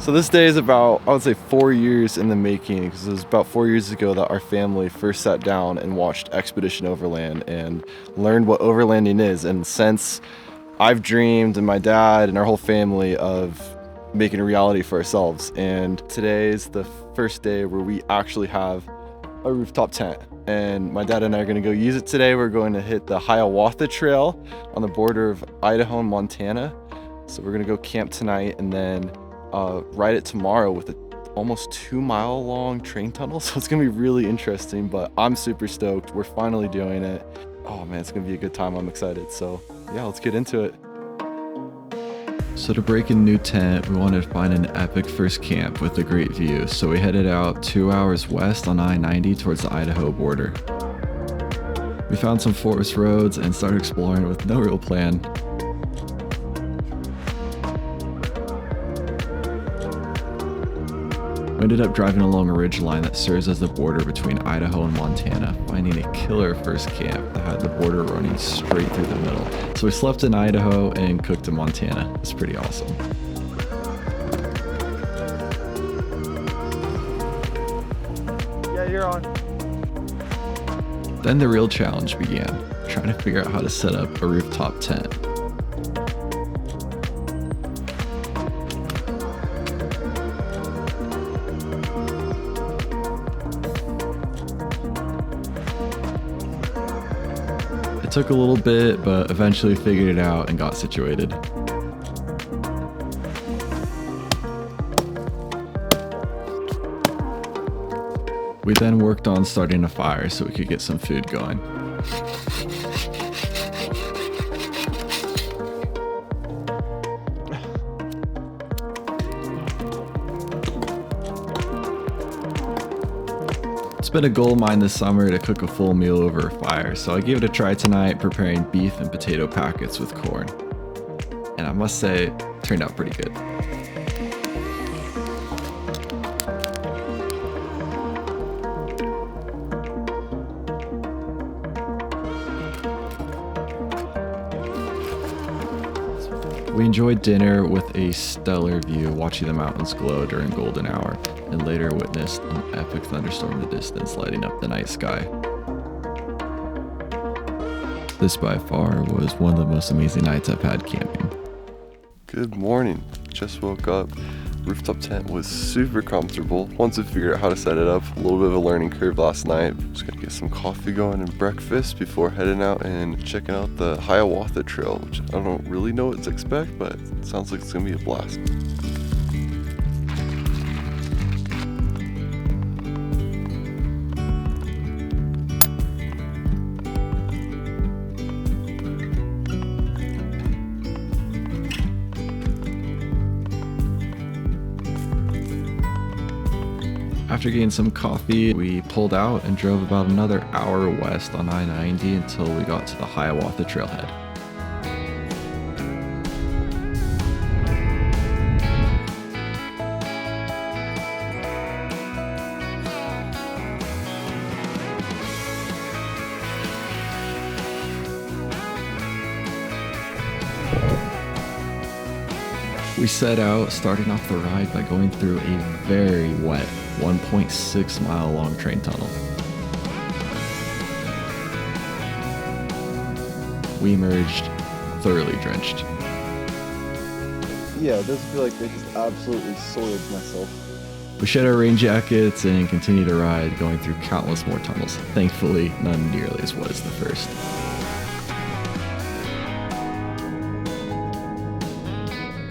So this day is about, I would say, 4 years in the making, because it was about 4 years ago that our family first sat down and watched Expedition Overland and learned what overlanding is. And since I've dreamed, and my dad and our whole family, of making a reality for ourselves. And today is the first day where we actually have a rooftop tent. And my dad and I are gonna go use it today. We're going to hit the Hiawatha Trail on the border of Idaho and Montana. So we're gonna go camp tonight and then ride it tomorrow with a almost 2-mile long train tunnel. So it's gonna be really interesting, but I'm super stoked. We're finally doing it. Oh man, it's gonna be a good time. I'm excited. So yeah, let's get into it. So to break a new tent, we wanted to find an epic first camp with a great view. So we headed out 2 hours west on I-90 towards the Idaho border. We found some forest roads and started exploring with no real plan. We ended up driving along a ridge line that serves as the border between Idaho and Montana, finding a killer first camp that had the border running straight through the middle. So we slept in Idaho and cooked in Montana. It's pretty awesome. Yeah, you're on. Then the real challenge began, trying to figure out how to set up a rooftop tent. It took a little bit, but eventually figured it out and got situated. We then worked on starting a fire so we could get some food going. It's been a goal of mine this summer to cook a full meal over a fire, so I gave it a try tonight preparing beef and potato packets with corn. And I must say, it turned out pretty good. We enjoyed dinner with a stellar view, watching the mountains glow during golden hour, and later witnessed an epic thunderstorm in the distance lighting up the night sky. This by far was one of the most amazing nights I've had camping. Good morning. Just woke up. Rooftop tent was super comfortable. Once we figured out how to set it up, a little bit of a learning curve last night. Just gonna get some coffee going and breakfast before heading out and checking out the Hiawatha Trail, which I don't really know what to expect, but it sounds like it's gonna be a blast. After getting some coffee, we pulled out and drove about another hour west on I-90 until we got to the Hiawatha Trailhead. We set out, starting off the ride by going through a very wet 1.6 mile long train tunnel. We emerged thoroughly drenched. Yeah, it does feel like they just absolutely soiled myself. We shed our rain jackets and continued to ride, going through countless more tunnels. Thankfully, none nearly as wet as the first.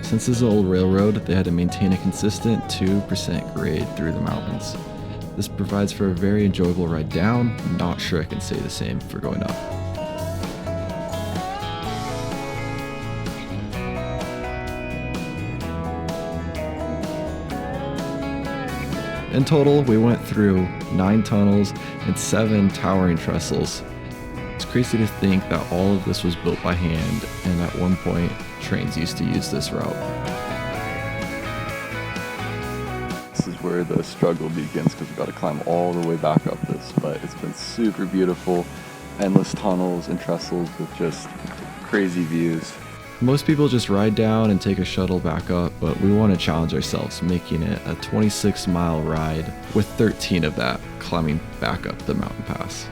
Since this is an old railroad, they had to maintain a consistent 2% grade through the mountains. This provides for a very enjoyable ride down. I'm not sure I can say the same for going up. In total, we went through 9 tunnels and 7 towering trestles. It's crazy to think that all of this was built by hand, and at one point, trains used to use this route. This is where the struggle begins because we've got to climb all the way back up this, but it's been super beautiful. Endless tunnels and trestles with just crazy views. Most people just ride down and take a shuttle back up, but we want to challenge ourselves, making it a 26-mile ride, with 13 of that climbing back up the mountain pass.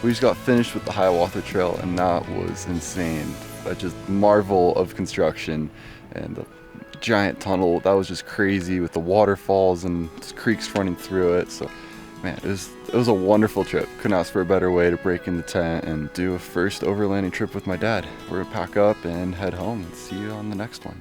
We just got finished with the Hiawatha Trail, and that was insane. I just marvel of construction, and the giant tunnel, that was just crazy with the waterfalls and creeks running through it. So man, it was a wonderful trip. Couldn't ask for a better way to break in the tent and do a first overlanding trip with my dad. We're gonna pack up and head home and see you on the next one.